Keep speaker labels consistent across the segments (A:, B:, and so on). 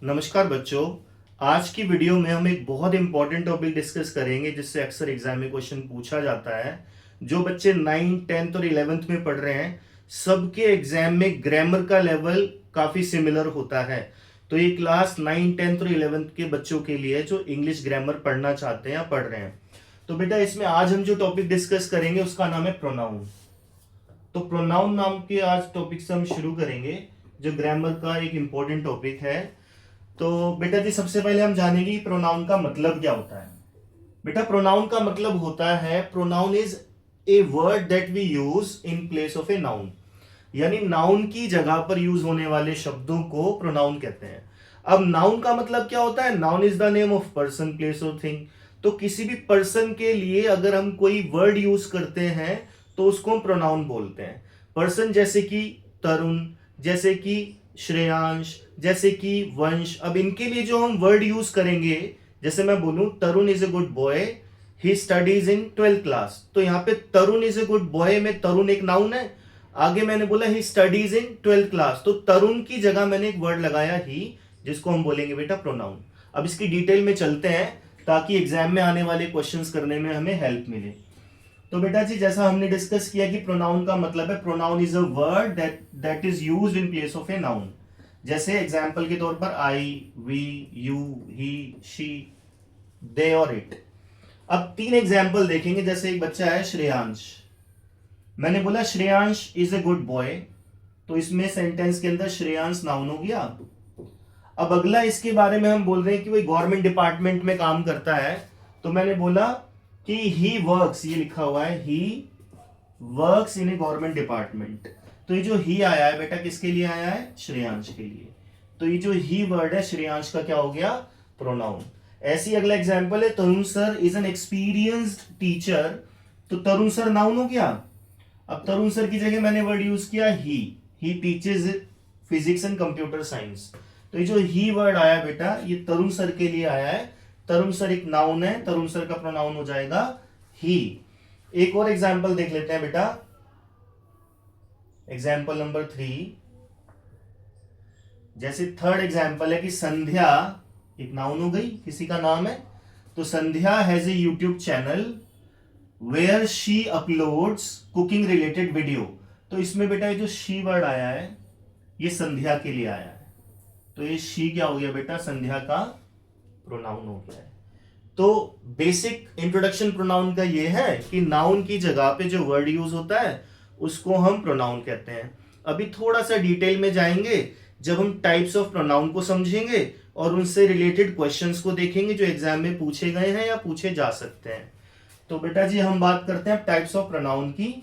A: नमस्कार बच्चों। आज की वीडियो में हम एक बहुत इंपॉर्टेंट टॉपिक डिस्कस करेंगे जिससे अक्सर एग्जाम में क्वेश्चन पूछा जाता है। जो बच्चे 9th 10th और 11th में पढ़ रहे हैं सबके एग्जाम में ग्रामर का लेवल काफी सिमिलर होता है। तो ये क्लास 9th 10th और 11th के बच्चों के लिए जो इंग्लिश ग्रामर पढ़ना चाहते हैं या पढ़ रहे हैं। तो बेटा इसमें आज हम जो टॉपिक डिस्कस करेंगे उसका नाम है प्रोनाउन। तो प्रोनाउन नाम के आज टॉपिक से हम शुरू करेंगे जो ग्रामर का एक इंपॉर्टेंट टॉपिक है। तो बेटा जी सबसे पहले हम जानेंगे प्रोनाउन का मतलब क्या होता है। बेटा प्रोनाउन का मतलब होता है pronoun is a word that we use in place of a noun, यानी नाउन की जगह पर यूज होने वाले शब्दों को प्रोनाउन कहते हैं। अब नाउन का मतलब क्या होता है? Noun is the name of person place और थिंग। तो किसी भी पर्सन के लिए अगर हम कोई वर्ड यूज करते हैं तो उसको हम प्रोनाउन बोलते हैं। पर्सन जैसे कि तरुण, जैसे कि श्रेयांश, जैसे कि वंश। अब इनके लिए जो हम वर्ड यूज करेंगे, जैसे मैं बोलूं Tarun is a good boy, he studies in 12th class, तो यहाँ पे Tarun is a good boy में तरुण एक नाउन है। आगे मैंने बोला ही स्टडीज इन 12th क्लास, तो तरुण की जगह मैंने एक वर्ड लगाया ही, जिसको हम बोलेंगे बेटा प्रोनाउन। अब इसकी डिटेल में चलते हैं ताकि एग्जाम में आने वाले क्वेश्चंस करने में हमें हेल्प मिले। तो बेटा जी जैसा हमने डिस्कस किया कि प्रोनाउन का मतलब है pronoun is a word that is used in place of a noun. जैसे एग्जाम्पल के तौर पर आई, वी, यू, ही, शी, दे और इट। अब 3 एग्जाम्पल देखेंगे। जैसे एक बच्चा है श्रेयांश, मैंने बोला Shreyansh is a good boy, तो इसमें सेंटेंस के अंदर श्रेयांश नाउन हो गया। अब अगला इसके बारे में हम बोल रहे हैं कि वही गवर्नमेंट डिपार्टमेंट में काम करता है, तो मैंने बोला कि ही वर्क्स, ये लिखा हुआ है he works in A government department. तो ये जो ही आया है बेटा किसके लिए आया है? श्रेयांश के लिए। तो ये जो ही वर्ड है श्रेयांश का क्या हो गया? प्रोनाउन। ऐसी अगला एग्जांपल है Tarun sir is an experienced teacher, तो तरुण सर नाउन हो गया। अब तरुण सर की जगह मैंने वर्ड यूज किया he teaches physics and computer science. तो ये जो ही वर्ड आया बेटा ये तरुण सर के लिए आया है। तरुण सर एक नाउन है, तरुण सर का प्रोनाउन हो जाएगा ही। एक और एग्जांपल देख लेते हैं बेटा, एग्जाम्पल नंबर 3। जैसे थर्ड एग्जाम्पल है कि संध्या एक नाउन हो गई, किसी का नाम है। तो Sandhya has a YouTube channel where she uploads cooking related video. तो इसमें बेटा ये जो शी वर्ड आया है ये संध्या के लिए आया है। तो ये शी क्या हो गया बेटा? संध्या का प्रोनाउन हो गया है। तो बेसिक इंट्रोडक्शन प्रोनाउन का ये है कि नाउन की जगह पे जो वर्ड यूज होता है उसको हम प्रोनाउन कहते हैं। अभी थोड़ा सा डिटेल में जाएंगे जब हम टाइप्स ऑफ प्रोनाउन को समझेंगे और उनसे रिलेटेड क्वेश्चंस को देखेंगे जो एग्जाम में पूछे गए हैं या पूछे जा सकते हैं। तो बेटा जी हम बात करते हैं टाइप्स ऑफ प्रोनाउन की।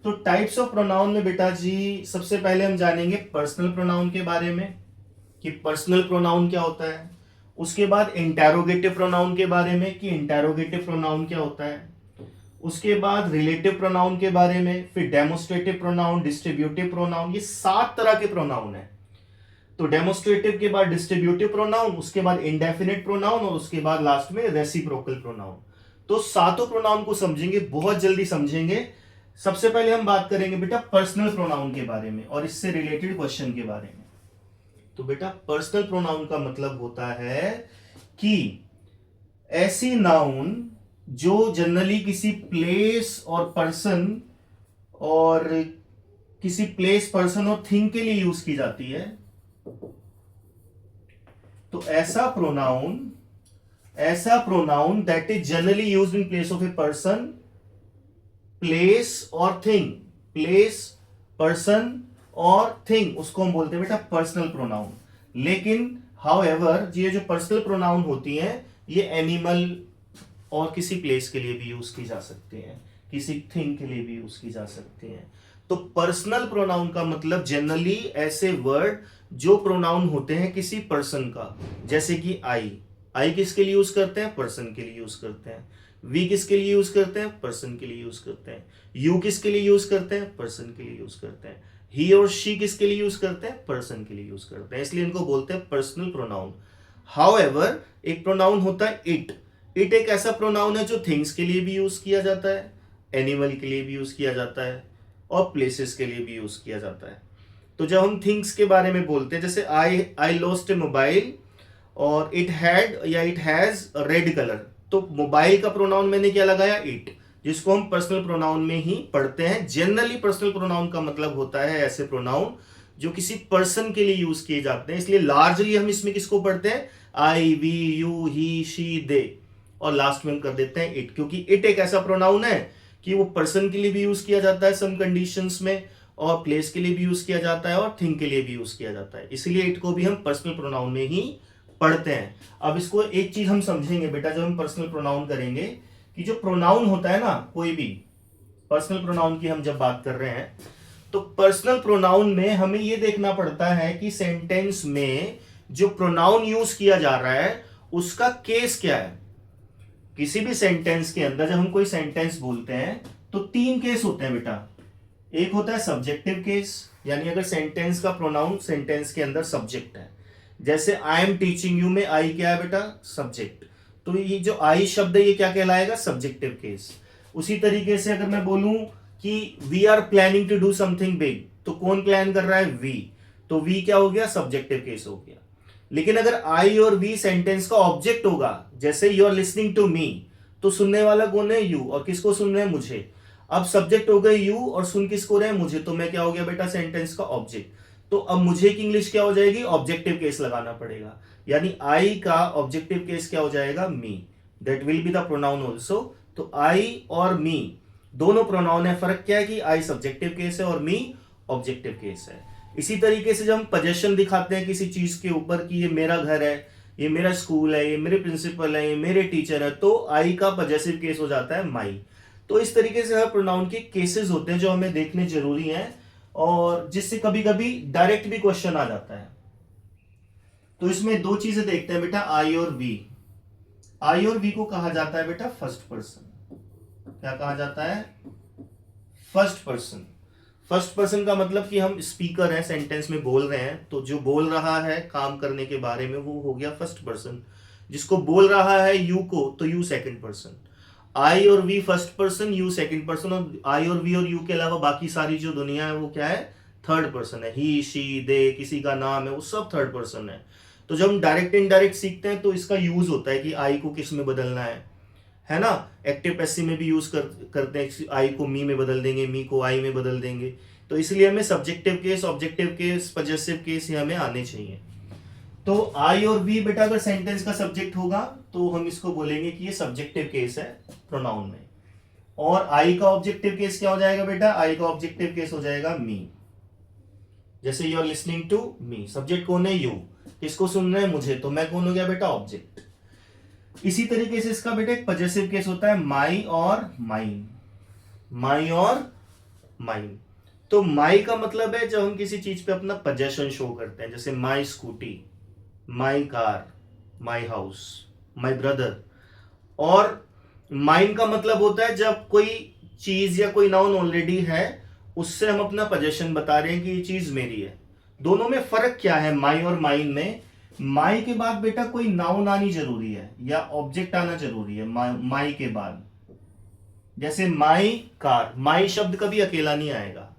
A: तो टाइप्स ऑफ प्रोनाउन में बेटा जी सबसे पहले हम जानेंगे पर्सनल प्रोनाउन के बारे में कि पर्सनल प्रोनाउन क्या होता है। उसके बाद इंटेरोगेटिव प्रोनाउन के बारे में कि इंटेरोगेटिव प्रोनाउन क्या होता है। उसके बाद रिलेटिव प्रोनाउन के बारे में, फिर डेमोस्ट्रेटिव प्रोनाउन, डिस्ट्रीब्यूटिव प्रोनाउन। ये 7 तरह के प्रोनाउन है। तो डेमोस्ट्रेटिव के बाद डिस्ट्रीब्यूटिव प्रोनाउन, उसके बाद इंडेफिनिट प्रोनाउन और उसके बाद लास्ट में रेसिप्रोकल प्रोनाउन। तो सातों प्रोनाउन को समझेंगे, बहुत जल्दी समझेंगे। सबसे पहले हम बात करेंगे बेटा पर्सनल प्रोनाउन के बारे में और इससे रिलेटेड क्वेश्चन के बारे में। तो बेटा पर्सनल प्रोनाउन का मतलब होता है कि ऐसी नाउन जो जनरली किसी प्लेस और पर्सन और किसी प्लेस पर्सन और थिंग के लिए यूज की जाती है। तो ऐसा pronoun that is generally used in place of a person, place और थिंग, प्लेस, पर्सन और थिंग, उसको हम बोलते हैं बेटा पर्सनल प्रोनाउन। लेकिन हाउएवर ये जो पर्सनल प्रोनाउन होती हैं ये एनिमल और किसी प्लेस के लिए भी यूज की जा सकती हैं, किसी थिंग के लिए भी यूज की जा सकती हैं। तो पर्सनल प्रोनाउन का मतलब जनरली ऐसे वर्ड जो प्रोनाउन होते हैं किसी पर्सन का, जैसे कि आई किसके लिए यूज करते हैं? पर्सन के लिए यूज करते हैं। वी किसके लिए यूज करते हैं? पर्सन के लिए यूज करते हैं। यू किसके लिए यूज करते हैं? पर्सन के लिए यूज करते हैं। ही और शी किसके लिए यूज करते हैं? पर्सन के लिए यूज करते हैं, इसलिए इनको बोलते हैं पर्सनल प्रोनाउन। हाउएवर एक प्रोनाउन होता है इट एक ऐसा प्रोनाउन है जो थिंग्स के लिए भी यूज किया जाता है, एनिमल के लिए भी यूज किया जाता है और प्लेसेस के लिए भी यूज किया जाता है। तो जब हम थिंग्स के बारे में बोलते हैं, जैसे आई लॉस्ट ए मोबाइल, और इट हैड या इट हैज रेड कलर, तो मोबाइल का प्रोनाउन मैंने क्या लगाया, इट, जिसको हम पर्सनल प्रोनाउन में ही पढ़ते हैं। जनरली पर्सनल प्रोनाउन का मतलब होता है ऐसे प्रोनाउन जो किसी पर्सन के लिए यूज किए जाते हैं, इसलिए लार्जली हम इसमें किसको पढ़ते हैं, आई, वी, यू, ही, शी, दे, और लास्ट में हम कर देते हैं इट, क्योंकि इट एक ऐसा प्रोनाउन है कि वो पर्सन के लिए भी यूज किया जाता है सम कंडीशंस में, और प्लेस के लिए भी यूज किया जाता है, और थिंग के लिए भी यूज किया जाता है, इसलिए इट को भी हम पर्सनल प्रोनाउन में ही पढ़ते हैं। अब इसको एक चीज हम समझेंगे बेटा, जब हम पर्सनल प्रोनाउन करेंगे, कि जो प्रोनाउन होता है ना, कोई भी पर्सनल प्रोनाउन की हम जब बात कर रहे हैं, तो पर्सनल प्रोनाउन में हमें यह देखना पड़ता है कि सेंटेंस में जो प्रोनाउन यूज किया जा रहा है उसका केस क्या है। किसी भी सेंटेंस के अंदर जब हम कोई सेंटेंस बोलते हैं तो 3 केस होते हैं बेटा। एक होता है सब्जेक्टिव केस, यानी अगर सेंटेंस का प्रोनाउन सेंटेंस के अंदर सब्जेक्ट है, जैसे आई एम टीचिंग यू में आई क्या है बेटा, सब्जेक्ट, तो ये जो आई शब्द है ये क्या कहलाएगा, सब्जेक्टिव केस। उसी तरीके से अगर मैं बोलूं कि we are planning to do something big, तो कौन प्लान कर रहा है, वी, तो वी क्या हो गया, सब्जेक्टिव केस हो गया। लेकिन अगर आई और वी सेंटेंस का ऑब्जेक्ट होगा, जैसे you are listening to me, तो सुनने वाला कौन है, यू, और किसको सुन रहे हैं, मुझे। अब सब्जेक्ट हो गए यू और सुन किसको रहे हैं, मुझे, तो मैं क्या हो गया बेटा, सेंटेंस का ऑब्जेक्ट। तो अब मुझे की इंग्लिश क्या हो जाएगी, ऑब्जेक्टिव केस लगाना पड़ेगा, यानी आई का ऑब्जेक्टिव केस क्या हो जाएगा, me, that will be the pronoun also. तो आई और मी दोनों प्रोनाउन है, फर्क क्या है कि आई सब्जेक्टिव केस है और मी ऑब्जेक्टिव केस है। इसी तरीके से जब हम पोजेशन दिखाते हैं किसी चीज के ऊपर कि ये मेरा घर है, ये मेरा स्कूल है, ये मेरे प्रिंसिपल है, ये मेरे टीचर है, तो आई का पॉजेसिव केस हो जाता है माई। तो इस तरीके से हर प्रोनाउन के केसेस होते हैं जो हमें देखने जरूरी हैं, और जिससे कभी कभी डायरेक्ट भी क्वेश्चन आ जाता है। तो इसमें 2 चीजें देखते हैं बेटा, आई और वी। आई और वी को कहा जाता है बेटा फर्स्ट पर्सन। क्या कहा जाता है, फर्स्ट पर्सन। फर्स्ट पर्सन का मतलब कि हम स्पीकर हैं, सेंटेंस में बोल रहे हैं, तो जो बोल रहा है काम करने के बारे में वो हो गया फर्स्ट पर्सन। जिसको बोल रहा है यू को, तो यू सेकंड पर्सन। आई और we first person, you second person, और आई और वी और यू के अलावा बाकी सारी जो दुनिया है वो क्या है, थर्ड पर्सन है। ही, शी, दे, किसी का नाम है, वो सब थर्ड पर्सन है। तो जब हम डायरेक्ट इनडायरेक्ट सीखते हैं तो इसका यूज होता है कि आई को किस में बदलना है ना। एक्टिव पैसिव में भी यूज करते हैं, आई को मी में बदल देंगे, मी को आई में बदल देंगे। तो इसलिए हमें subjective case, objective case, possessive case ये हमें आने चाहिए। तो आई और वी बेटा अगर सेंटेंस का सब्जेक्ट होगा तो हम इसको बोलेंगे कि ये सब्जेक्टिव केस है प्रोनाउन में। और आई का ऑब्जेक्टिव केस क्या हो जाएगा बेटा, आई का ऑब्जेक्टिव केस हो जाएगा मी। जैसे you are listening to me, subject कौन है, यू, किसको सुन रहे हैं, मुझे, तो मैं कौन हो गया बेटा, ऑब्जेक्ट। इसी तरीके से इसका बेटा एक पॉजेसिव केस होता है, माई और माइन। माई और माइन, तो माई का मतलब है जब हम किसी चीज पे अपना पोजेशन शो करते हैं, जैसे माई scooty, my car, my house, my brother. और माइन का मतलब होता है जब कोई चीज या कोई नाउन ऑलरेडी है उससे हम अपना पोजेशन बता रहे हैं कि ये चीज मेरी है। दोनों में फर्क क्या है माई और माइन में, माई के बाद बेटा कोई नाउन आनी जरूरी है या ऑब्जेक्ट आना जरूरी है माई के बाद। जैसे माई कार, माई शब्द कभी अकेला नहीं आएगा,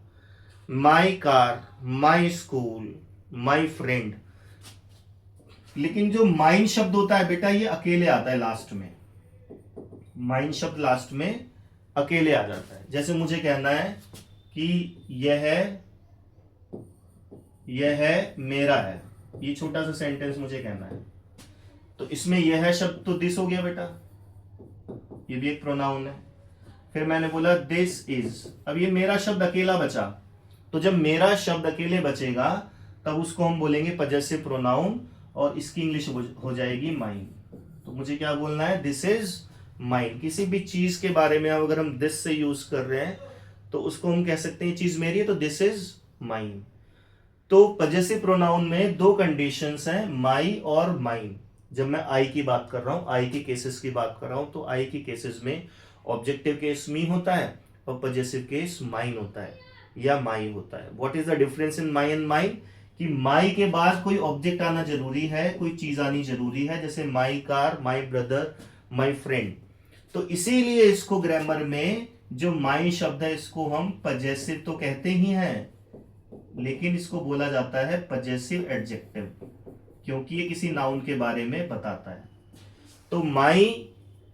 A: my car, my school, my friend. लेकिन जो माइन शब्द होता है बेटा ये अकेले आता है लास्ट में, माइन शब्द लास्ट में अकेले आ जाता है। जैसे मुझे कहना है कि यह मेरा है, ये छोटा सा सेंटेंस मुझे कहना है, तो इसमें यह है शब्द तो दिस हो गया बेटा, ये भी एक प्रोनाउन है। फिर मैंने बोला दिस इज, अब ये मेरा शब्द अकेला बचा, तो जब मेरा शब्द अकेले बचेगा तब उसको हम बोलेंगे पॉजेसिव प्रोनाउन, और इसकी इंग्लिश हो जाएगी माइन। तो मुझे क्या बोलना है, दिस इज माइन। किसी भी चीज के बारे में अगर हम दिस से यूज कर रहे हैं तो उसको हम कह सकते हैं चीज मेरी है, तो दिस इज माइन। तो पॉजेसिव प्रोनाउन में 2 कंडीशंस हैं, माई और माइन। जब मैं आई की बात कर रहा हूं, आई के केसेस की बात कर रहा हूं, तो आई के केसेस में ऑब्जेक्टिव केस मी होता है और पॉजेसिव केस माइन होता है या माई होता है। What is the difference in my and mine, कि माई के बाद कोई ऑब्जेक्ट आना जरूरी है, कोई चीज आनी जरूरी है, जैसे my car, my brother, my friend. तो इसीलिए इसको ग्रामर में जो माई शब्द है इसको हम पॉजेसिव तो कहते ही हैं, लेकिन इसको बोला जाता है पॉजेसिव एडजेक्टिव, क्योंकि ये किसी नाउन के बारे में बताता है। तो माई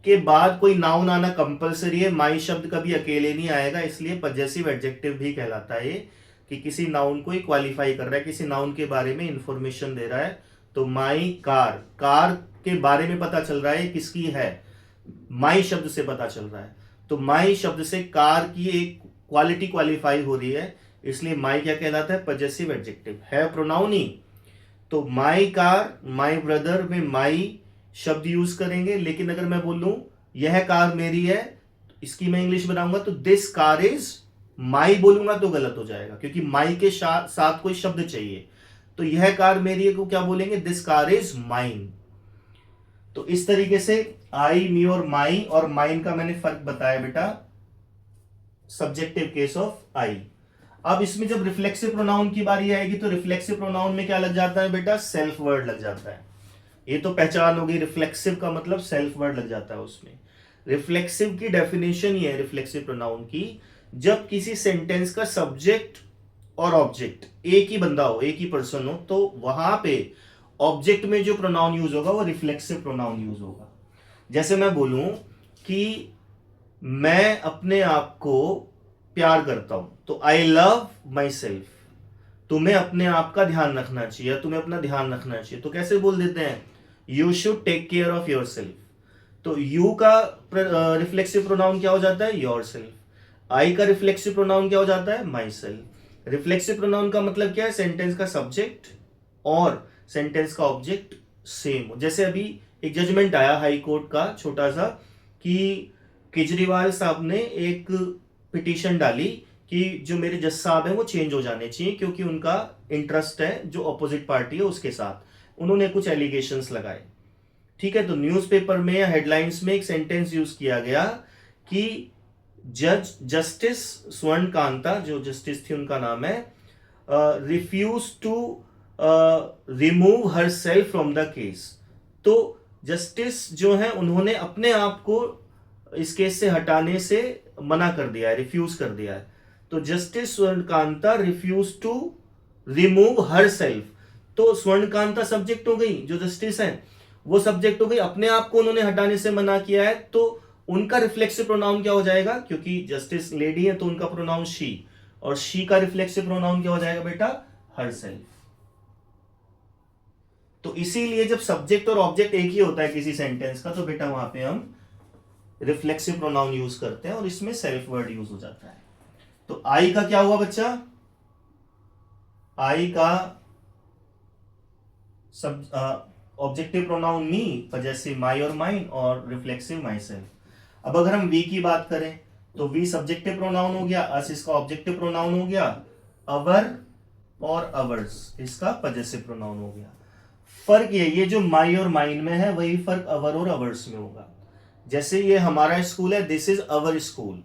A: के बाद कोई नाउन आना कंपलसरी है, माई शब्द कभी अकेले नहीं आएगा, इसलिए पजेसिव एडजेक्टिव भी कहलाता है कि किसी नाउन को ही क्वालिफाई कर रहा है, किसी नाउन के बारे में इंफॉर्मेशन दे रहा है। तो माई कार, कार के बारे में पता चल रहा है किसकी है, माई शब्द से पता चल रहा है। तो माई शब्द से कार की एक क्वालिटी क्वालिफाई हो रही है, इसलिए माई क्या कहलाता है, पजेसिव एडजेक्टिव है, प्रोनाउन ही। तो माई कार, माई ब्रदर में माई शब्द यूज करेंगे, लेकिन अगर मैं बोलूं यह कार मेरी है, इसकी मैं इंग्लिश बनाऊंगा तो दिस कार इज माई बोलूंगा तो गलत हो जाएगा, क्योंकि माई के साथ कोई शब्द चाहिए। तो यह कार मेरी है को क्या बोलेंगे, दिस कार इज माइन। तो इस तरीके से आई, मी और माई और माइन का मैंने फर्क बताया बेटा, सब्जेक्टिव केस ऑफ आई। अब इसमें जब रिफ्लेक्सिव प्रोनाउन की बारी आएगी तो रिफ्लेक्सिव प्रोनाउन में क्या लग जाता है बेटा, सेल्फ वर्ड लग जाता है। ये तो पहचान होगी, रिफ्लेक्सिव का मतलब सेल्फ वर्ड लग जाता है उसमें। रिफ्लेक्सिव की डेफिनेशन ये है रिफ्लेक्सिव प्रोनाउन की, जब किसी सेंटेंस का सब्जेक्ट और ऑब्जेक्ट एक ही बंदा हो, एक ही पर्सन हो, तो वहां पे ऑब्जेक्ट में जो प्रोनाउन यूज होगा वो रिफ्लेक्सिव प्रोनाउन यूज होगा। जैसे मैं बोलूं कि मैं अपने आप को प्यार करता हूं, तो आई लव माई सेल्फ। तुम्हें अपने आप का ध्यान रखना चाहिए, तुम्हें अपना ध्यान रखना चाहिए, तो कैसे बोल देते हैं, you should take care of yourself. तो यू का रिफ्लेक्सिव प्रोनाउन क्या हो जाता है, योर सेल्फ। आई का रिफ्लेक्सिव प्रोनाउन क्या हो जाता है, माई सेल्फ। रिफ्लेक्सिव प्रोनाउन का मतलब क्या है, सेंटेंस का सब्जेक्ट और सेंटेंस का ऑब्जेक्ट सेम। जैसे अभी एक जजमेंट आया हाई कोर्ट का छोटा सा, कि केजरीवाल साहब ने एक पिटीशन डाली कि जो मेरे जज साहब हैं वो चेंज हो जाने चाहिए, क्योंकि उनका इंटरेस्ट है जो अपोजिट पार्टी है उसके साथ। उन्होंने कुछ एलिगेशंस लगाए, ठीक है। तो न्यूज़पेपर में या हेडलाइंस में एक सेंटेंस यूज किया गया कि जस्टिस स्वर्ण कांता, जो जस्टिस थी उनका नाम है, refuse to remove herself from the case. तो जस्टिस जो है उन्होंने अपने आप को इस केस से हटाने से मना कर दिया है, रिफ्यूज कर दिया है। तो justice Swarnakanta refuse to remove herself. तो स्वर्णकांता सब्जेक्ट हो गई, जो जस्टिस है वो सब्जेक्ट हो गई, अपने आप को उन्होंने हटाने से मना किया है, तो उनका रिफ्लेक्सिव प्रोनाउन क्या हो जाएगा, क्योंकि जस्टिस लेडी है तो उनका प्रोनाउन शी, और शी का रिफ्लेक्सिव प्रोनाउन क्या हो जाएगा बेटा, हर सेल्फ। तो इसीलिए जब सब्जेक्ट और ऑब्जेक्ट एक ही होता है किसी सेंटेंस का, तो बेटा वहां पे हम रिफ्लेक्सिव प्रोनाउन यूज करते हैं और इसमें सेल्फ वर्ड यूज हो जाता है। तो आई का क्या हुआ बच्चा, आई का सब ऑब्जेक्टिव प्रोनाउन मी, पजेसिव माई और माइन, और रिफ्लेक्सिव माई सेल्फ। अब अगर हम वी की बात करें तो वी सब्जेक्टिव प्रोनाउन हो गया, अस इसका ऑब्जेक्टिव प्रोनाउन हो गया, अवर और अवर्स इसका पजेसिव प्रोनाउन हो गया। फर्क ये जो माई और माइन में है वही फर्क अवर और अवर्स में होगा। जैसे ये हमारा स्कूल है, दिस इज अवर स्कूल,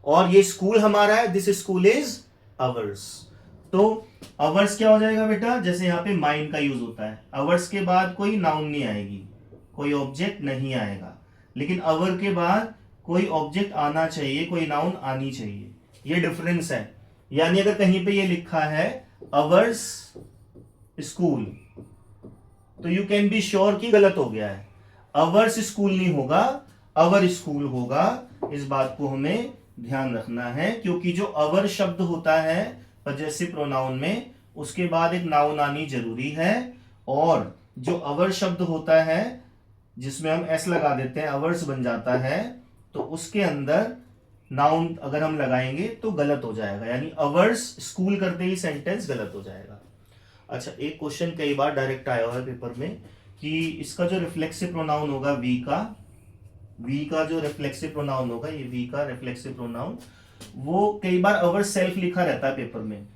A: और ये स्कूल हमारा है, दिस स्कूल इज अवर्स। तो अवर्स क्या हो जाएगा बेटा, जैसे यहाँ पे माइन का यूज होता है, अवर्स के बाद कोई नाउन नहीं आएगी, कोई ऑब्जेक्ट नहीं आएगा, लेकिन अवर के बाद कोई ऑब्जेक्ट आना चाहिए, कोई नाउन आनी चाहिए। ये डिफरेंस है। यानी अगर कहीं पे ये लिखा है अवर्स स्कूल, तो यू कैन बी श्योर कि गलत हो गया है, अवर्स स्कूल नहीं होगा, अवर स्कूल होगा। इस बात को हमें ध्यान रखना है, क्योंकि जो अवर शब्द होता है पजेसिव प्रोनाउन में, उसके बाद एक नाउन आनी जरूरी है, और जो अवर शब्द होता है जिसमें हम एस लगा देते हैं, अवर्स बन जाता है, तो उसके अंदर नाउन अगर हम लगाएंगे तो गलत हो जाएगा, यानी अवर्स स्कूल करते ही सेंटेंस गलत हो जाएगा। अच्छा, एक क्वेश्चन कई बार डायरेक्ट आया हुआ है पेपर में कि इसका जो रिफ्लेक्सिव प्रोनाउन होगा वी का जो रिफ्लेक्सिव प्रोनाउन होगा, ये वी का रिफ्लेक्सिव प्रोनाउन, वो कई बार अवर सेल्फ लिखा रहता है पेपर में।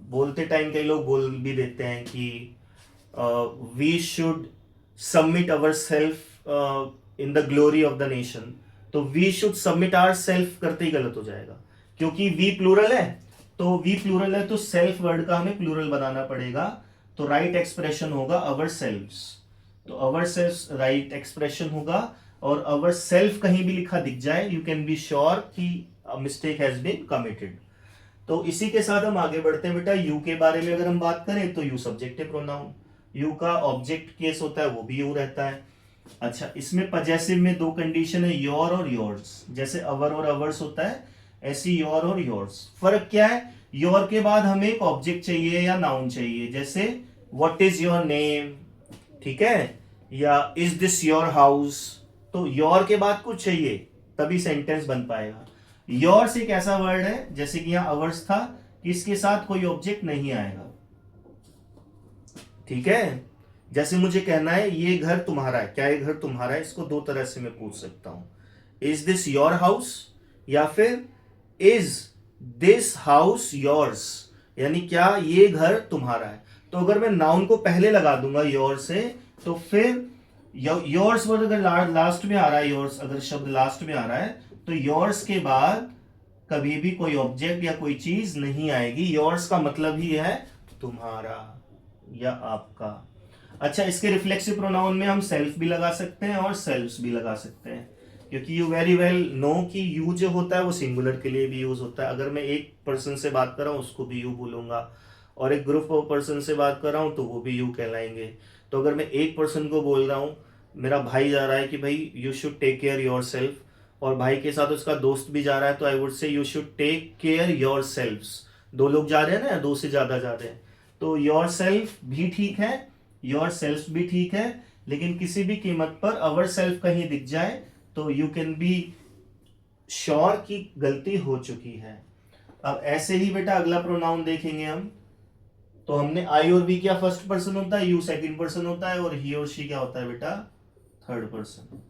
A: बोलते टाइम कई लोग बोल भी देते हैं कि we should submit ourself in the glory of the nation. तो we should submit ourself करते ही गलत हो जाएगा, क्योंकि वी प्लूरल है, तो वी प्लूरल है तो सेल्फ वर्ड का हमें प्लूरल बनाना पड़ेगा। तो राइट एक्सप्रेशन होगा अवर सेल्फ्स। तो अवर सेल्फ राइट एक्सप्रेशन होगा, और अवर सेल्फ कहीं भी लिखा दिख जाए, यू कैन बी श्योर कि मिस्टेक हैज बीन कमिटेड। तो इसी के साथ हम आगे बढ़ते हैं बेटा। यू के बारे में अगर हम बात करें तो यू सब्जेक्टिव प्रोनाउन, यू का ऑब्जेक्ट केस होता है वो भी यू रहता है। अच्छा, इसमें पजेसिव में दो कंडीशन है, योर और योर्स। जैसे अवर और अवर्स होता है, ऐसी योर और योर्स। फर्क क्या है, योर के बाद हमें एक ऑब्जेक्ट चाहिए या नाउन चाहिए, जैसे व्हाट इज योर नेम, ठीक है, या इज दिस योर हाउस। तो योर के बाद कुछ चाहिए तभी सेंटेंस बन पाएगा। योर्स एक ऐसा वर्ड है, जैसे कि यहां अवर्स था, कि इसके साथ कोई ऑब्जेक्ट नहीं आएगा, ठीक है। जैसे मुझे कहना है ये घर तुम्हारा है, क्या ये घर तुम्हारा है, इसको दो तरह से मैं पूछ सकता हूं, इज दिस योर हाउस, या फिर इज दिस हाउस योर्स, यानी क्या ये घर तुम्हारा है। तो अगर मैं नाउन को पहले लगा दूंगा योर से, तो फिर योर्स वर्ड अगर लास्ट में आ रहा है, योर्स अगर शब्द लास्ट में आ रहा है, तो योर्स के बाद कभी भी कोई ऑब्जेक्ट या कोई चीज नहीं आएगी। योर्स का मतलब ही है तुम्हारा या आपका। अच्छा, इसके रिफ्लेक्सिव प्रोनाउन में हम सेल्फ भी लगा सकते हैं और सेल्फ्स भी लगा सकते हैं, क्योंकि यू वेरी वेल नो कि यू जो होता है वो सिंगुलर के लिए भी यूज होता है। अगर मैं एक पर्सन से बात कर रहा हूँ उसको भी यू बोलूंगा, और एक ग्रुप ऑफ पर्सन से बात कर रहा हूँ तो वो भी यू कहलाएंगे। तो अगर मैं एक पर्सन को बोल रहा हूँ, मेरा भाई जा रहा है कि भाई you should take care yourself, और भाई के साथ उसका दोस्त भी जा रहा है, तो I would say you should take care yourselves. दो लोग जा रहे हैं ना, दो से ज्यादा जा रहे हैं, तो योर सेल्फ भी ठीक है, योर सेल्फ भी ठीक है, लेकिन किसी भी कीमत पर अवर सेल्फ कहीं दिख जाए तो यू कैन बी श्योर कि गलती हो चुकी है। अब ऐसे ही बेटा अगला प्रोनाउन देखेंगे हम। तो हमने आई और वी क्या फर्स्ट पर्सन होता है, यू सेकंड पर्सन होता है, और ही और शी क्या होता है बेटा थर्ड पर्सन।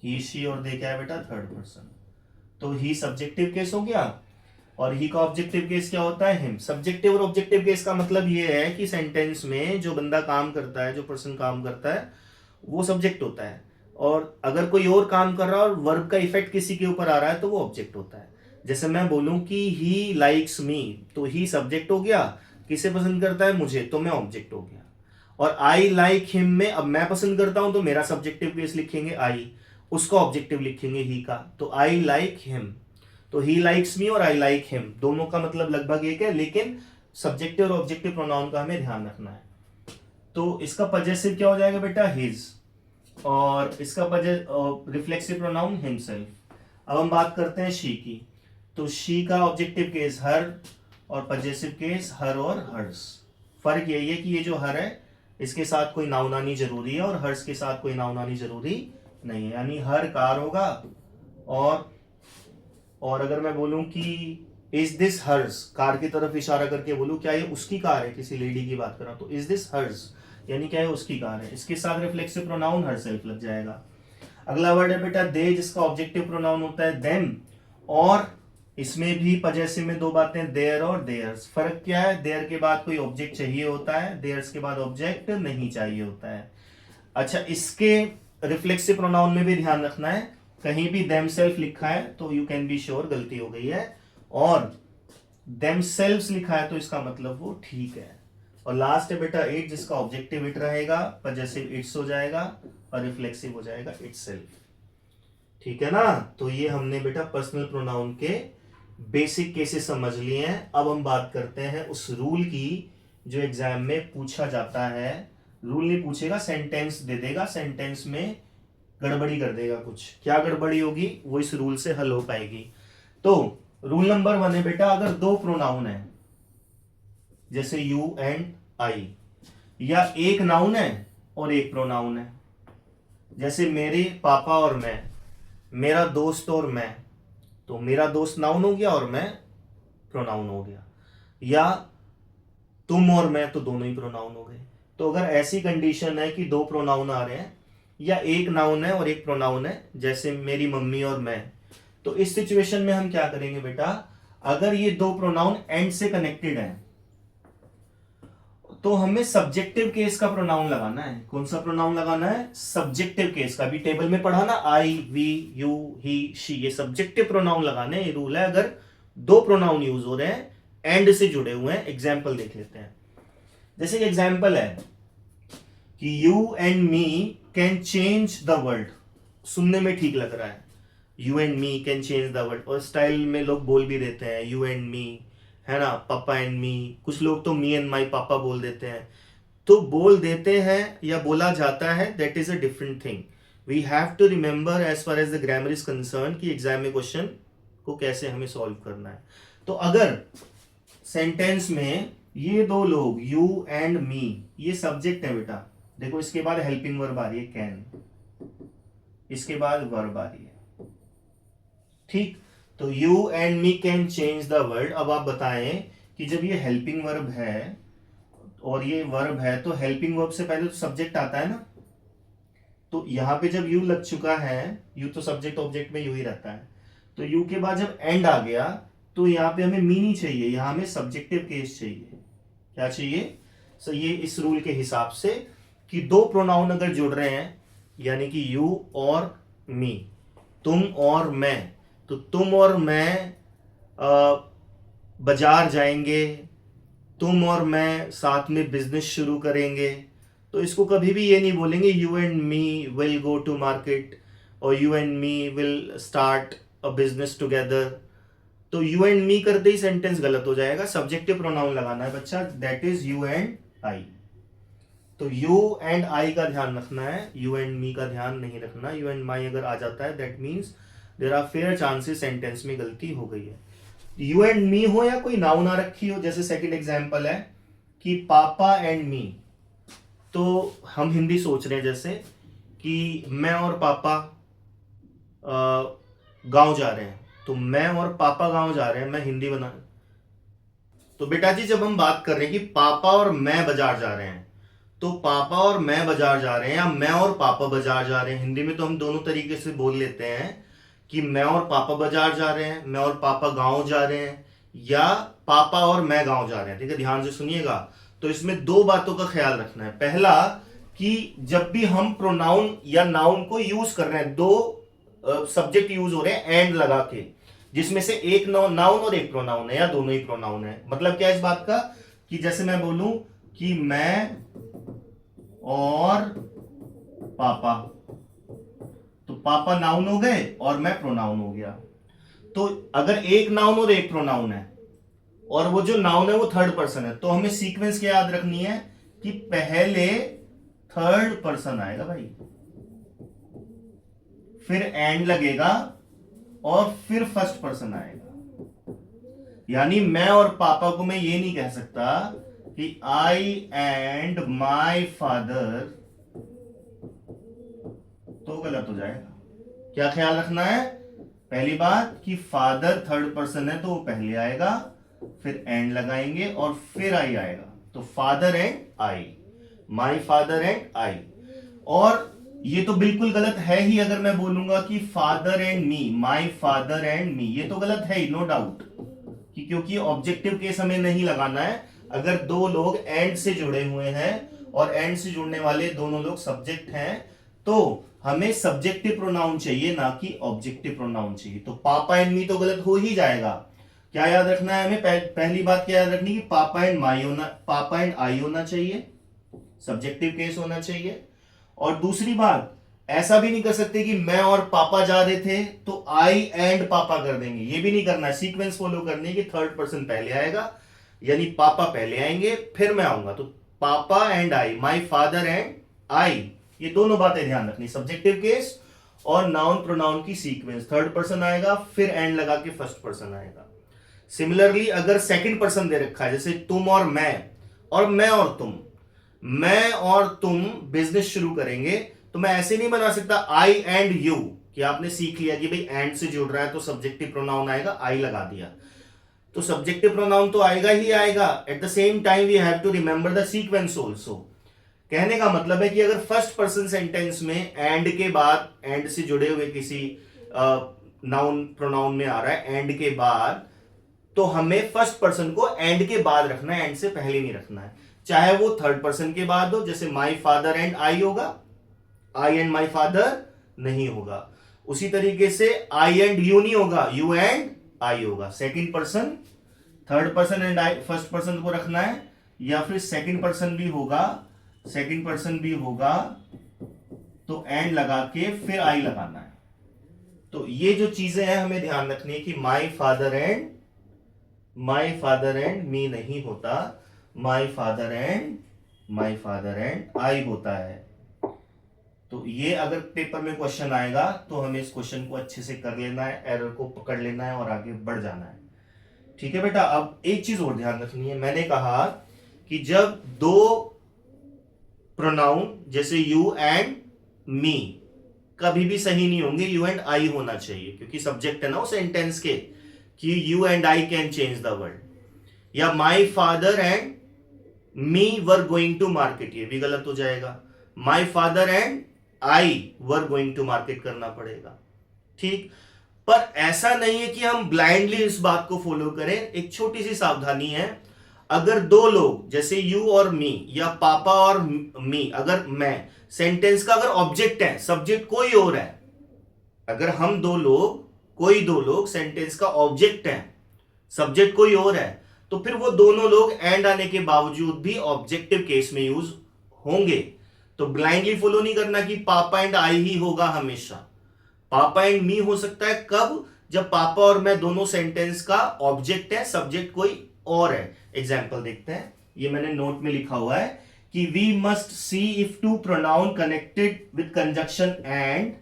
A: ही शी और दे क्या है बेटा थर्ड पर्सन। तो ही सब्जेक्टिव केस हो गया, और ही का ऑब्जेक्टिव केस क्या होता है हिम। सब्जेक्टिव और ऑब्जेक्टिव केस का मतलब ये है कि सेंटेंस में जो बंदा काम करता है, जो पर्सन काम करता है, वो सब्जेक्ट होता है, और अगर कोई और काम कर रहा है और वर्ब का इफेक्ट किसी के ऊपर आ रहा है तो वो ऑब्जेक्ट होता है। जैसे मैं बोलूं कि ही लाइक्स मी, तो ही सब्जेक्ट हो गया, किसे पसंद करता है मुझे, तो मैं ऑब्जेक्ट हो गया। और आई लाइक हिम में अब मैं पसंद करता हूं तो मेरा सब्जेक्टिव केस लिखेंगे आई, उसका ऑब्जेक्टिव लिखेंगे ही का, तो आई लाइक हिम। तो ही लाइक्स मी और आई लाइक हिम दोनों का मतलब लगभग एक है, लेकिन सब्जेक्टिव और ऑब्जेक्टिव प्रोनाउन का हमें ध्यान रखना है। तो इसका पजेसिव क्या हो जाएगा बेटा हिज, और इसका रिफ्लेक्सिव प्रोनाउन हिमसेल्फ। अब हम बात करते हैं शी की। तो शी का ऑब्जेक्टिव केस हर और पजेसिव केस हर और हर्स। फर्क यही है कि ये जो हर है इसके साथ कोई नाउन आनी जरूरी है और हर्स के साथ कोई नाउन आनी जरूरी नहीं है, यानी हर कार होगा। और अगर मैं बोलूं कि इज दिस हर्स, कार की तरफ इशारा करके बोलूं क्या ये उसकी कार है, किसी लेडी की बात कर रहा हूं, तो इज दिस हर्स यानी क्या है उसकी कार है, इसके साथ रिफ्लेक्सिव प्रोनाउन हरसेल्फ लग जाएगा। अगला वर्ड है बेटा दे, जिसका ऑब्जेक्टिव प्रोनाउन होता है देम, और इसमें भी पजेसिव में दो बातें देयर और देयर्स। फर्क क्या है, देयर के बाद कोई ऑब्जेक्ट चाहिए होता है, देयर्स के बाद ऑब्जेक्ट नहीं चाहिए होता है। अच्छा, इसके रिफ्लेक्सिव प्रोनाउन में भी ध्यान रखना है, कहीं भी देमसेल्फ लिखा है तो यू कैन बी श्योर गलती हो गई है, और देमसेल्व्स लिखा है तो इसका मतलब वो ठीक है। और लास्ट है बेटा इट, जिसका ऑब्जेक्टिव इट रहेगा, पजेसिव इट्स हो जाएगा और रिफ्लेक्सिव हो जाएगा इटसेल्फ। ठीक है ना। तो ये हमने बेटा पर्सनल प्रोनाउन के बेसिक केसेस समझ लिए हैं। अब हम बात करते हैं उस रूल की जो एग्जाम में पूछा जाता है। रूल नहीं पूछेगा, सेंटेंस दे देगा, सेंटेंस में गड़बड़ी कर देगा कुछ। क्या गड़बड़ी होगी वो इस रूल से हल हो पाएगी। तो रूल नंबर 1 है बेटा, अगर दो प्रोनाउन है जैसे यू एंड आई, या एक नाउन है और एक प्रोनाउन है, जैसे मेरे पापा और मैं, मेरा दोस्त और मैं, तो मेरा दोस्त नाउन हो गया और मैं प्रोनाउन हो गया, या तुम और मैं, तो दोनों ही प्रोनाउन हो गए। तो अगर ऐसी कंडीशन है कि दो प्रोनाउन आ रहे हैं या एक नाउन है और एक प्रोनाउन है, जैसे मेरी मम्मी और मैं, तो इस सिचुएशन में हम क्या करेंगे बेटा, अगर ये दो प्रोनाउन एंड से कनेक्टेड है तो हमें सब्जेक्टिव केस का प्रोनाउन लगाना है। कौन सा प्रोनाउन लगाना है, सब्जेक्टिव केस का। भी टेबल में पढ़ा ना, आई वी यू ही शी, ये सब्जेक्टिव प्रोनाउन लगाने, ये रूल है। अगर दो प्रोनाउन यूज हो रहे हैं एंड से जुड़े हुए हैं, एग्जाम्पल देख लेते हैं। जैसे एग्जाम्पल है कि you and me can change the world, सुनने में ठीक लग रहा है, you and me can change the world, और स्टाइल में लोग बोल भी देते हैं यू एंड मी, है ना, पापा एंड मी, कुछ लोग तो मी एंड माई पापा बोल देते हैं। तो बोल देते हैं या बोला जाता है, that is a different thing. We have to remember as far as the grammar is concern कि एग्जाम में क्वेश्चन को कैसे हमें सॉल्व करना है। तो अगर सेंटेंस में ये दो लोग यू एंड मी, ये सब्जेक्ट है बेटा, देखो इसके बाद हेल्पिंग वर्ब आ रही है कैन, इसके बाद वर्ब आ रही है, ठीक। तो you and me can change the word. अब आप बताएं कि जब ये हेल्पिंग वर्ब है और ये वर्ब है, तो हेल्पिंग वर्ब से पहले तो सब्जेक्ट आता है ना। तो यहां पे जब यू लग चुका है, यू तो सब्जेक्ट ऑब्जेक्ट में यू ही रहता है, तो यू के बाद जब एंड आ गया तो यहां पे हमें मी नहीं चाहिए, यहां हमें सब्जेक्टिव केस चाहिए। क्या चाहिए? सो ये इस रूल के हिसाब से कि दो प्रोनाउन अगर जुड़ रहे हैं, यानी कि यू और मी, तुम और मैं, तो तुम और मैं बाजार जाएंगे, तुम और मैं साथ में बिजनेस शुरू करेंगे, तो इसको कभी भी ये नहीं बोलेंगे you and me will go to market और you and me will start a business together. तो यू एंड मी करते ही सेंटेंस गलत हो जाएगा, सब्जेक्टिव प्रोनाउन लगाना है बच्चा, दैट इज यू एंड आई। तो यू एंड आई का ध्यान रखना है, यू एंड मी का ध्यान नहीं रखना। यू एंड माई अगर आ जाता है, that means there are fair chances sentence में गलती हो गई है। यू एंड मी हो या कोई नाउन आ रखी हो, जैसे सेकंड एग्जांपल है कि पापा एंड मी, तो हम हिंदी सोच रहे हैं जैसे कि मैं और पापा गांव जा रहे हैं, तो मैं और पापा गांव जा रहे हैं, मैं हिंदी बना। तो बेटा जी जब हम बात कर रहे हैं कि पापा और मैं बाजार जा रहे हैं, तो पापा और मैं बाजार जा रहे हैं या मैं और पापा बाजार जा रहे हैं, हिंदी में तो हम दोनों तरीके से बोल लेते हैं कि मैं और पापा बाजार जा रहे हैं, मैं और पापा गांव जा रहे हैं, या पापा और मैं गांव जा रहे हैं। ठीक है, ध्यान से सुनिएगा। तो इसमें दो बातों का ख्याल रखना है। पहला कि जब भी हम प्रोनाउन या नाउन को यूज कर रहे हैं, दो सब्जेक्ट यूज हो रहे हैं एंड लगा के, जिसमें से एक नाउन और एक प्रोनाउन है या दोनों ही प्रोनाउन है। मतलब क्या इस बात का कि जैसे मैं बोलूं कि मैं और पापा, तो पापा नाउन हो गए और मैं प्रोनाउन हो गया। तो अगर एक नाउन और एक प्रोनाउन है और वो जो नाउन है वो थर्ड पर्सन है, तो हमें सीक्वेंस क्या याद रखनी है कि पहले थर्ड पर्सन आएगा भाई, फिर एंड लगेगा और फिर फर्स्ट पर्सन आएगा। यानी मैं और पापा को मैं ये नहीं कह सकता कि आई एंड माई फादर, तो गलत हो जाएगा। क्या ख्याल रखना है? पहली बात कि फादर थर्ड पर्सन है तो वो पहले आएगा, फिर एंड लगाएंगे और फिर आई आएगा। तो father and I, my father and आई। और ये तो बिल्कुल गलत है ही अगर मैं बोलूंगा कि father and me, my father and मी, ये तो गलत है ही, नो डाउट, कि क्योंकि ऑब्जेक्टिव केस हमें नहीं लगाना है। अगर दो लोग एंड से जुड़े हुए हैं और एंड से जुड़ने वाले दोनों लोग सब्जेक्ट हैं, तो हमें सब्जेक्टिव प्रोनाउन चाहिए, ना कि ऑब्जेक्टिव प्रोनाउन चाहिए। तो पापा एंड मी तो गलत हो ही जाएगा। क्या याद रखना है हमें? पहली बात क्या याद रखनी कि पापा एंड माई होना, पापा एंड आई होना चाहिए, सब्जेक्टिव केस होना चाहिए। और दूसरी बात, ऐसा भी नहीं कर सकते कि मैं और पापा जा रहे थे तो आई एंड पापा कर देंगे, ये भी नहीं करना है। सीक्वेंस फॉलो करनी है कि थर्ड पर्सन पहले आएगा, यानी पापा पहले आएंगे फिर मैं आऊंगा। तो पापा and I, my father and आई, ये दोनों बातें ध्यान रखनी, सब्जेक्टिव केस और नाउन प्रोनाउन की सीक्वेंस, थर्ड पर्सन आएगा फिर एंड लगा के फर्स्ट पर्सन आएगा। सिमिलरली अगर सेकंड पर्सन दे रखा है, जैसे तुम और मैं और तुम, मैं और तुम बिजनेस शुरू करेंगे, तो मैं ऐसे नहीं बना सकता आई एंड यू, कि आपने सीख लिया कि भाई एंड से जुड़ रहा है तो सब्जेक्टिव प्रोनाउन आएगा, आई लगा दिया, तो सब्जेक्टिव प्रोनाउन तो आएगा ही आएगा। At the same time we have to remember the sequence also. कहने का मतलब है कि अगर फर्स्ट पर्सन सेंटेंस में एंड के बाद, एंड से जुड़े हुए किसी नाउन प्रोनाउन में आ रहा है एंड के बाद, तो हमें फर्स्ट पर्सन को एंड के बाद रखना है, एंड से पहले नहीं रखना है। चाहे वो थर्ड पर्सन के बाद हो, जैसे माई फादर एंड आई होगा, आई एंड माई फादर नहीं होगा। उसी तरीके से आई एंड यू नहीं होगा, यू एंड आई होगा। Second person, third person and I, first person को रखना है, या फिर सेकंड पर्सन भी होगा, सेकंड पर्सन भी होगा तो एंड लगा के फिर आई लगाना है। तो ये जो चीजें हैं हमें ध्यान रखनी है कि माई father and my father and मी नहीं होता, माई फादर एंड आई होता है। तो ये अगर पेपर में क्वेश्चन आएगा तो हमें इस क्वेश्चन को अच्छे से कर लेना है, एरर को पकड़ लेना है और आगे बढ़ जाना है। ठीक है बेटा। अब एक चीज और ध्यान रखनी है, मैंने कहा कि जब दो प्रोनाउन जैसे यू एंड मी कभी भी सही नहीं होंगे, यू एंड आई होना चाहिए, क्योंकि सब्जेक्ट है ना उस सेंटेंस के कि you and I can change the world. या my father and me were going to market, ये भी गलत हो जाएगा। My father and I were going to market करना पड़ेगा। ठीक, पर ऐसा नहीं है कि हम ब्लाइंडली इस बात को फॉलो करें। एक छोटी सी सावधानी है, अगर दो लोग जैसे यू और मी या पापा और मी, अगर मैं सेंटेंस का अगर ऑब्जेक्ट है, सब्जेक्ट कोई और है, अगर हम दो लोग, कोई दो लोग सेंटेंस का ऑब्जेक्ट है, सब्जेक्ट कोई और है, तो फिर वो दोनों लोग एंड आने के बावजूद भी ऑब्जेक्टिव केस में यूज होंगे। तो ब्लाइंडली फॉलो नहीं करना कि पापा एंड आई ही होगा हमेशा। पापा एंड मी हो सकता है कब, जब पापा और मैं दोनों सेंटेंस का ऑब्जेक्ट है, सब्जेक्ट कोई और है। एग्जाम्पल देखते हैं, ये मैंने नोट में लिखा हुआ है कि we must see if two pronoun connected with conjunction and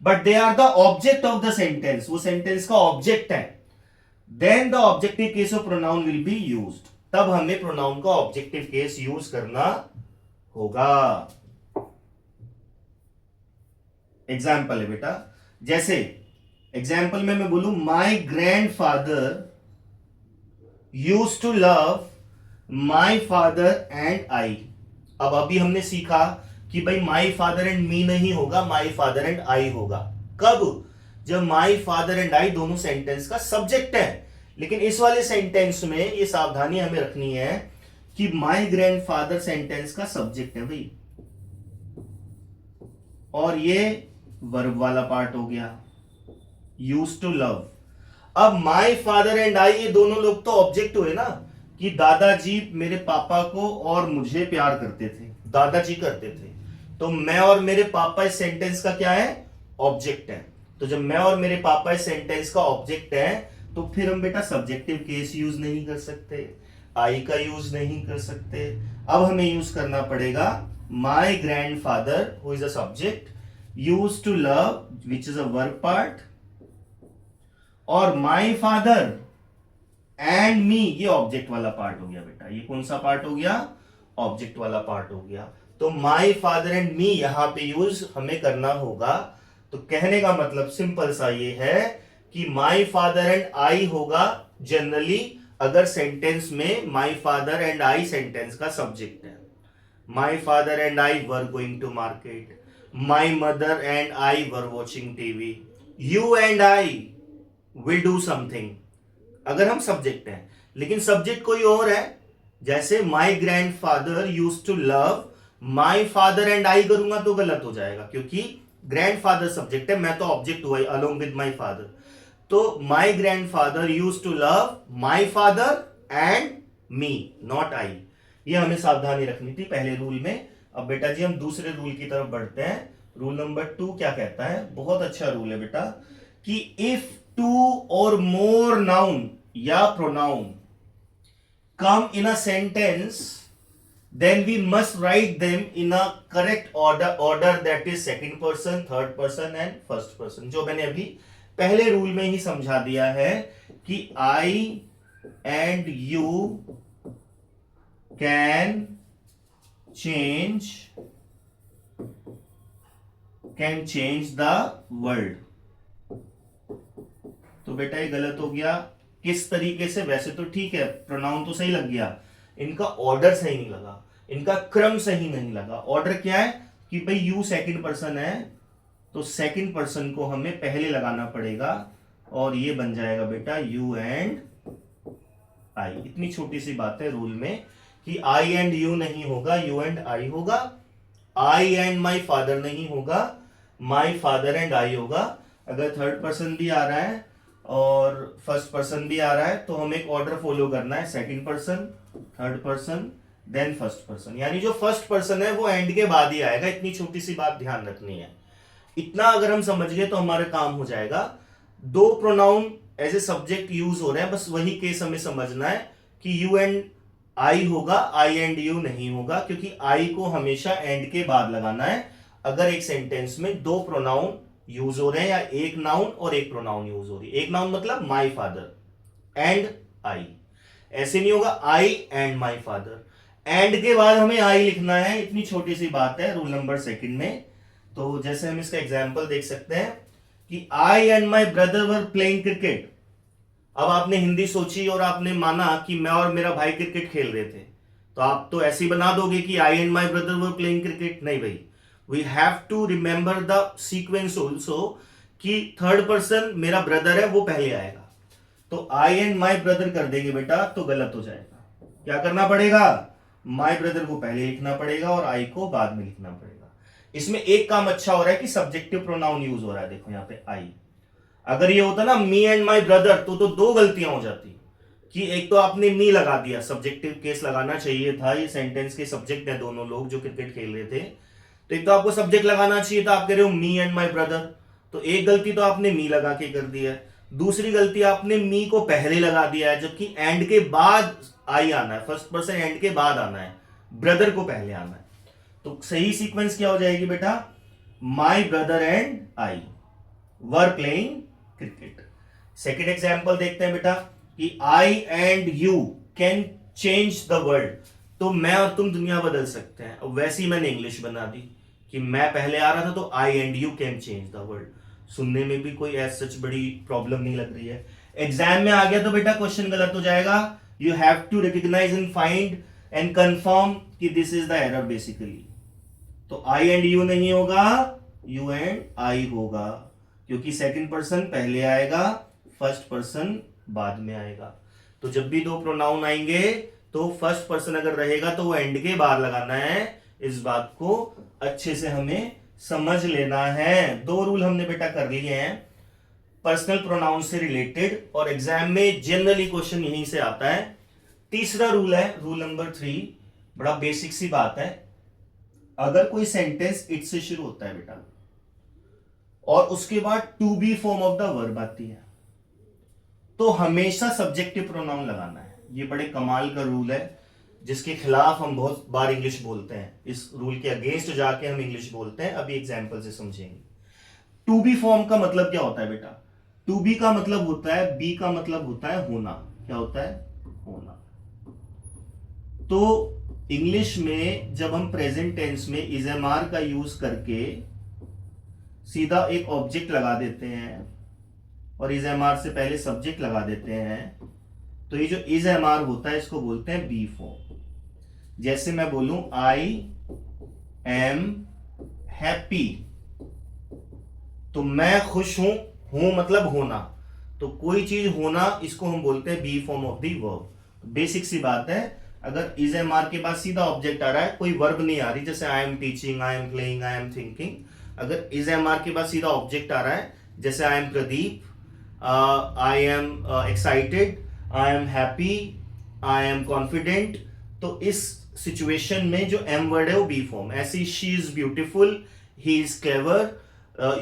A: but they are the object of the sentence, वो सेंटेंस का ऑब्जेक्ट है, then the objective case of pronoun will be used, तब हमें प्रोनाउन का ऑब्जेक्टिव केस यूज करना होगा। Example है बेटा, जैसे एग्जाम्पल में मैं बोलूं my grandfather used to love my father and I. अब अभी हमने सीखा कि भाई माई फादर एंड मी नहीं होगा, माई फादर एंड आई होगा। कब? जब माई फादर एंड आई दोनों सेंटेंस का सब्जेक्ट है। लेकिन इस वाले सेंटेंस में ये सावधानी हमें रखनी है कि माई ग्रैंडफादर सेंटेंस का सब्जेक्ट है भाई, और ये वर्ब वाला पार्ट हो गया, यूज्ड टू लव। अब माई फादर एंड आई ये दोनों लोग तो ऑब्जेक्ट हुए ना, कि दादाजी मेरे पापा को और मुझे प्यार करते थे, दादाजी करते थे, तो मैं और मेरे पापा इस सेंटेंस का क्या है? ऑब्जेक्ट है। तो जब मैं और मेरे पापा इस सेंटेंस का ऑब्जेक्ट है, तो फिर हम बेटा सब्जेक्टिव केस यूज नहीं कर सकते, आई का यूज नहीं कर सकते। अब हमें यूज करना पड़ेगा my grandfather who is a subject, use to love which is a verb part, और माई फादर एंड मी ये ऑब्जेक्ट वाला पार्ट हो गया बेटा। ये कौन सा पार्ट हो गया? ऑब्जेक्ट वाला पार्ट हो गया। तो माई फादर एंड मी यहां पे यूज हमें करना होगा। तो कहने का मतलब सिंपल सा ये है कि माई फादर एंड आई होगा जनरली अगर सेंटेंस में my father and I sentence का सब्जेक्ट है। My father and I were going to market, my mother and I were watching TV, you and I will do something, अगर हम subject हैं। लेकिन subject कोई और है, जैसे my grandfather used to love, my father and I करूंगा तो गलत हो जाएगा, क्योंकि ग्रैंडफादर सब्जेक्ट है, मैं तो ऑब्जेक्ट हुआ अलोंग विद माई फादर। तो my grandfather used to love my father and me, not I. ये हमें सावधानी रखनी थी पहले रूल में। अब बेटा जी हम दूसरे रूल की तरफ बढ़ते हैं। रूल नंबर 2 क्या कहता है? बहुत अच्छा रूल है बेटा, कि इफ टू और मोर नाउन या pronoun come in a sentence, then we must write them in a correct order that is second person, third person and first person, जो मैंने अभी पहले रूल में ही समझा दिया है कि I and you can change the world। तो बेटा ये गलत हो गया। किस तरीके से? वैसे तो ठीक है, प्रोनाउन तो सही लग गया, इनका ऑर्डर सही नहीं लगा, इनका क्रम सही नहीं लगा। ऑर्डर क्या है कि भाई यू सेकंड पर्सन है, तो सेकंड पर्सन को हमें पहले लगाना पड़ेगा, और ये बन जाएगा बेटा यू एंड आई। इतनी छोटी सी बात है रूल में कि आई एंड यू नहीं होगा, यू एंड आई होगा। आई एंड माई फादर नहीं होगा, माई फादर एंड आई होगा। अगर थर्ड पर्सन भी आ रहा है और फर्स्ट पर्सन भी आ रहा है, तो हमें एक ऑर्डर फॉलो करना है, second person, third person, then first person. यानी जो फर्स्ट पर्सन है वो एंड के बाद ही आएगा। इतनी छोटी सी बात ध्यान रखनी है। इतना अगर हम समझ गए तो हमारा काम हो जाएगा। दो pronoun as a subject use हो रहे हैं, बस वही केस हमें समझना है कि यू एंड आई होगा, आई एंड यू नहीं होगा, क्योंकि आई को हमेशा एंड के बाद लगाना है अगर एक सेंटेंस में दो प्रोनाउन यूज हो रहे हैं या एक नाउन और एक प्रोनाउन यूज हो रही है। एक नाउन मतलब माई फादर एंड आई, ऐसे नहीं होगा आई एंड माई फादर, एंड के बाद हमें आई लिखना है। इतनी छोटी सी बात है रूल नंबर सेकंड में। तो जैसे हम इसका एग्जांपल देख सकते हैं कि I and my brother were playing cricket. अब आपने हिंदी सोची और आपने माना कि मैं और मेरा भाई क्रिकेट खेल रहे थे, तो आप तो ऐसे ही बना दोगे कि I and my brother were playing cricket. नहीं भाई, we have to remember the sequence also कि थर्ड पर्सन मेरा ब्रदर है वो पहले आएगा। तो आई एंड माई ब्रदर कर देंगे बेटा तो गलत हो जाएगा। क्या करना पड़ेगा, माई ब्रदर को पहले लिखना पड़ेगा और आई को बाद में लिखना पड़ेगा। इसमें एक काम अच्छा हो रहा है कि सब्जेक्टिव प्रोनाउन यूज हो रहा है। देखो यहाँ पे आई, अगर ये होता ना मी एंड माई ब्रदर तो दो गलतियां हो जाती कि एक तो आपने मी लगा दिया, सब्जेक्टिव केस लगाना चाहिए था, ये सेंटेंस के सब्जेक्ट है दोनों लोग जो क्रिकेट खेल रहे थे, तो एक तो आपको सब्जेक्ट लगाना चाहिए था, आप कह रहे हो मी एंड माई ब्रदर, तो एक गलती तो आपने मी लगा के कर दिया है। दूसरी गलती आपने मी को पहले लगा दिया है, जबकि एंड के बाद आई आना है, फर्स्ट पर्सन एंड के बाद आना है, ब्रदर को पहले आना है। तो सही सीक्वेंस क्या हो जाएगी बेटा, my brother and I were playing cricket. Second example देखते हैं बेटा कि I and you can change the world. तो मैं और तुम दुनिया बदल सकते हैं। अब वैसे ही मैंने इंग्लिश बना दी कि मैं पहले आ रहा था तो I and you can change the world. सुनने में भी कोई ऐसा सच बड़ी प्रॉब्लम नहीं लग रही है। एग्जाम में आ गया तो बेटा क्वेश्चन गलत हो जाएगा। You have to recognise and find and confirm कि this is the error basically. तो आई एंड यू नहीं होगा, यू एंड आई होगा, क्योंकि सेकंड पर्सन पहले आएगा, फर्स्ट पर्सन बाद में आएगा। तो जब भी दो प्रोनाउन आएंगे तो फर्स्ट पर्सन अगर रहेगा तो वो एंड के बाहर लगाना है। इस बात को अच्छे से हमें समझ लेना है। दो रूल हमने बेटा कर लिए हैं पर्सनल प्रोनाउन से रिलेटेड, और एग्जाम में जनरली क्वेश्चन यहीं से आता है। तीसरा रूल है रूल नंबर 3, बड़ा बेसिक सी बात है। अगर कोई सेंटेंस इट से शुरू होता है बेटा और उसके बाद to be form of the verb आती है तो हमेशा सब्जेक्टिव प्रोनाउन लगाना है। ये बड़े कमाल का रूल है जिसके खिलाफ हम बहुत बार इंग्लिश बोलते हैं। इस रूल के अगेंस्ट जाके हम इंग्लिश बोलते हैं। अभी एग्जांपल से समझेंगे। टू बी फॉर्म का मतलब क्या होता है बेटा, टू बी का मतलब होता है, बी का मतलब होता है होना। क्या होता है, होना। तो इंग्लिश में जब हम प्रेजेंट टेंस में इज एम आर का यूज करके सीधा एक ऑब्जेक्ट लगा देते हैं और इज एम आर से पहले सब्जेक्ट लगा देते हैं, तो ये जो इज एम आर होता है इसको बोलते हैं बी फॉर्म। जैसे मैं बोलूं आई एम हैप्पी, तो मैं खुश हूं, हूं मतलब होना, तो कोई चीज होना इसको हम बोलते हैं be form of the verb. Basic सी बात है। अगर इज एम आर के बाद सीधा ऑब्जेक्ट आ रहा है, कोई वर्ब नहीं आ रही, जैसे I am teaching, I am playing, I am thinking, अगर इज एम आर के बाद सीधा ऑब्जेक्ट आ रहा है, जैसे I am Pradeep, I am excited, I am happy, I am confident, तो इस सिचुएशन में जो एम वर्ड है वो बी फॉर्म। ऐसी she is beautiful, he is clever,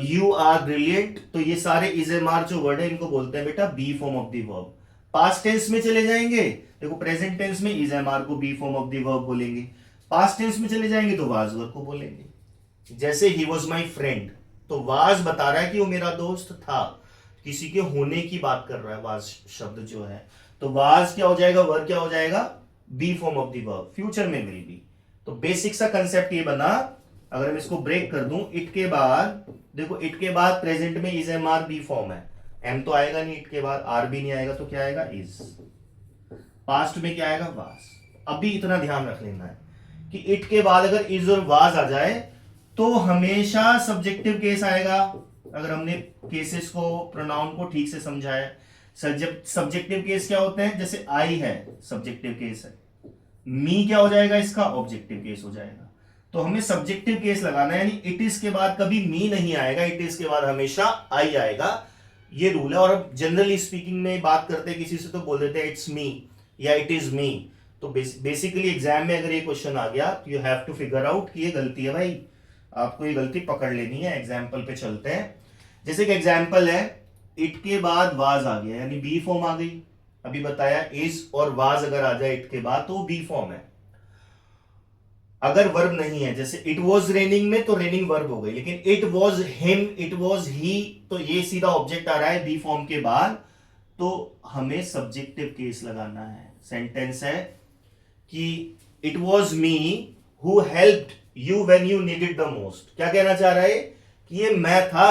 A: you are brilliant, तो ये सारे इज एम आर जो वर्ड है इनको बोलते हैं बेटा be form of the verb. Past tense में चले जाएंगे, देखो प्रेजेंट टेंस में इज एम आर को be form of the verb बोलेंगे, पास्ट टेंस में चले जाएंगे तो वाज वर्ब को बोलेंगे। जैसे ही वॉज माई फ्रेंड, तो वाज बता रहा है कि वो मेरा दोस्त था, किसी के होने की बात कर रहा है वाज शब्द जो है, तो वाज क्या हो जाएगा, वर्ब क्या हो जाएगा, be form of the verb, future में विल बी। तो बेसिक सा कंसेप्ट ये बना। अगर मैं इसको ब्रेक कर दूं, इट के बाद देखो, इट के बाद प्रेजेंट में is am are be form है, एम तो आएगा नहीं, इट के बाद आर भी नहीं आएगा, तो क्या आएगा इज। पास्ट में क्या आएगा, वाज। अभी इतना ध्यान रख लेना है कि इट के बाद अगर इज और वाज आ जाए तो हमेशा सब्जेक्टिव केस आएगा। अगर हमने केसेस को, प्रोनाउन को ठीक से समझा है। सब्जेक्टिव केस क्या होते हैं, जैसे आई है सब्जेक्टिव केस है, मी क्या हो जाएगा, इसका ऑब्जेक्टिव केस हो जाएगा। तो हमें सब्जेक्टिव केस लगाना है, यानी इट इज के बाद कभी मी नहीं आएगा, इट इज के बाद हमेशा आई आएगा। ये रूल है। और अब जनरली स्पीकिंग में बात करते हैं किसी से तो बोल देते हैं इट्स मी या इट इज मी। तो बेसिकली एग्जाम में अगर ये क्वेश्चन आ गया तो you have to figure out कि ये गलती है भाई, आपको ये गलती पकड़ लेनी है। एग्जाम्पल पे चलते हैं। जैसे कि एग्जाम्पल है, इट के बाद वाज आ गया यानी बी फॉर्म आ गई। अभी बताया इज और वाज अगर आ जाए इट के बाद तो बी फॉर्म है। अगर वर्ब नहीं है, जैसे इट वॉज रेनिंग में तो रेनिंग वर्ब हो गई, लेकिन it was him, it was he, तो ये सीधा ऑब्जेक्ट आ रहा है बी फॉर्म के बाद, तो हमें सब्जेक्टिव केस लगाना है। सेंटेंस है कि it was me who helped you when you needed the most. क्या कहना चाह रहा है कि ये मैं था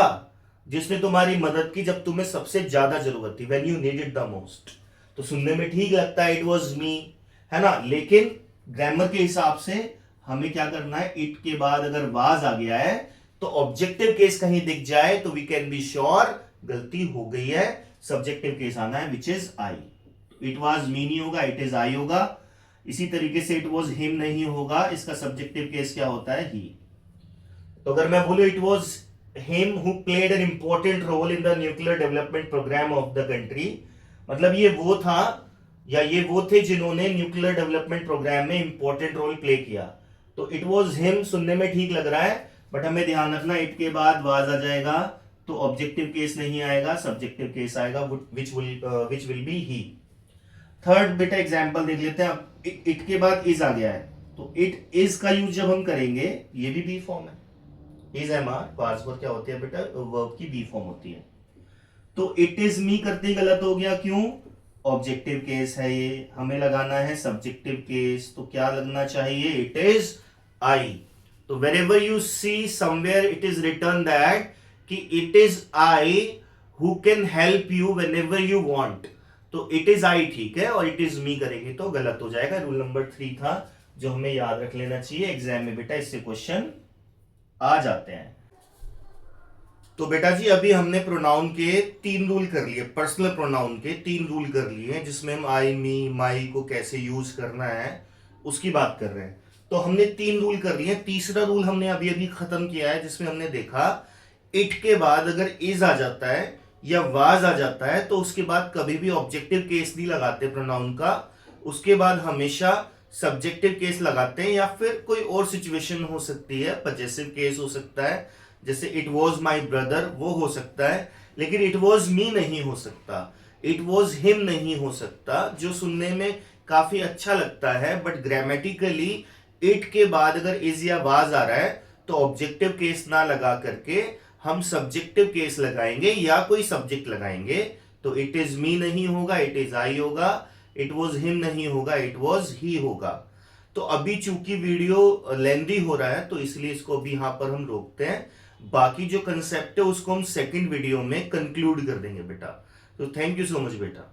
A: जिसने तुम्हारी मदद की जब तुम्हें सबसे ज्यादा जरूरत थी, when you needed the most. तो सुनने में ठीक लगता है इट वॉज मी, है ना, लेकिन ग्रामर के हिसाब से हमें क्या करना है, इट के बाद अगर वाज आ गया है तो ऑब्जेक्टिव केस कहीं दिख जाए तो वी कैन बी श्योर गलती हो गई है, सब्जेक्टिव केस आना है which is I. It was me नहीं होगा, इट इज आई होगा। इसी तरीके से इट वाज हिम नहीं होगा, इसका सब्जेक्टिव केस क्या होता है, ही। तो अगर मैं बोलूं it was him who played an important role in the nuclear development program of the country, मतलब ये वो था या ये वो थे जिन्होंने न्यूक्लियर डेवलपमेंट प्रोग्राम में इंपॉर्टेंट रोल प्ले किया। तो इट वाज हिम सुनने में ठीक लग रहा है, बट हमें ध्यान रखना इट के बाद वाज आ जाएगा तो ऑब्जेक्टिव केस नहीं आएगा, सब्जेक्टिव केस आएगा which will be he. Third बेटा एग्जांपल देख लेते हैं। अब इट के बाद इज आ गया है तो इट इज का यूज जब हम करेंगे, ये भी बी फॉर्म है। इज एम आर पासवर्ड क्या होती है बेटा, वर्ब की बी फॉर्म होती है। तो इट इज मी करते ही गलत हो गया, क्यों, ऑब्जेक्टिव केस है ये, हमें लगाना है सब्जेक्टिव केस। तो क्या लगना चाहिए, इट इज आई। तो whenever you see somewhere it is written that कि it is I who can help you whenever you want, तो it is I ठीक है, और it is me करेंगे तो गलत हो जाएगा। रूल नंबर 3 था जो हमें याद रख लेना चाहिए, एग्जाम में बेटा इससे क्वेश्चन आ जाते हैं। तो बेटा जी अभी हमने प्रोनाउन के 3 रूल कर लिए, पर्सनल प्रोनाउन के 3 रूल कर लिए हैं, जिसमें हम आई, मी, माई को कैसे यूज करना है उसकी बात कर रहे हैं। तो हमने 3 रूल कर लिए। तीसरा रूल हमने अभी अभी खत्म किया है, जिसमें हमने देखा इट के बाद अगर इज आ जाता है या वाज आ जाता है तो उसके बाद कभी भी ऑब्जेक्टिव केस नहीं लगाते प्रोनाउन का, उसके बाद हमेशा सब्जेक्टिव केस लगाते हैं, या फिर कोई और सिचुएशन हो सकती है, पजेसिव केस हो सकता है, जैसे इट वॉज माई ब्रदर वो हो सकता है, लेकिन इट वॉज मी नहीं हो सकता, इट वॉज हिम नहीं हो सकता, जो सुनने में काफी अच्छा लगता है, बट ग्रामेटिकली इट के बाद अगर इज या वाज आ रहा है तो ऑब्जेक्टिव केस ना लगा करके हम सब्जेक्टिव केस लगाएंगे या कोई सब्जेक्ट लगाएंगे। तो इट इज मी नहीं होगा, इट इज आई होगा, इट वॉज हिम नहीं होगा, इट वॉज ही होगा। तो अभी चूंकि वीडियो लेंदी हो रहा है तो इसलिए इसको अभी यहां पर हम रोकते हैं, बाकी जो कंसेप्ट है उसको हम सेकंड वीडियो में कंक्लूड कर देंगे बेटा। तो थैंक यू सो मच बेटा।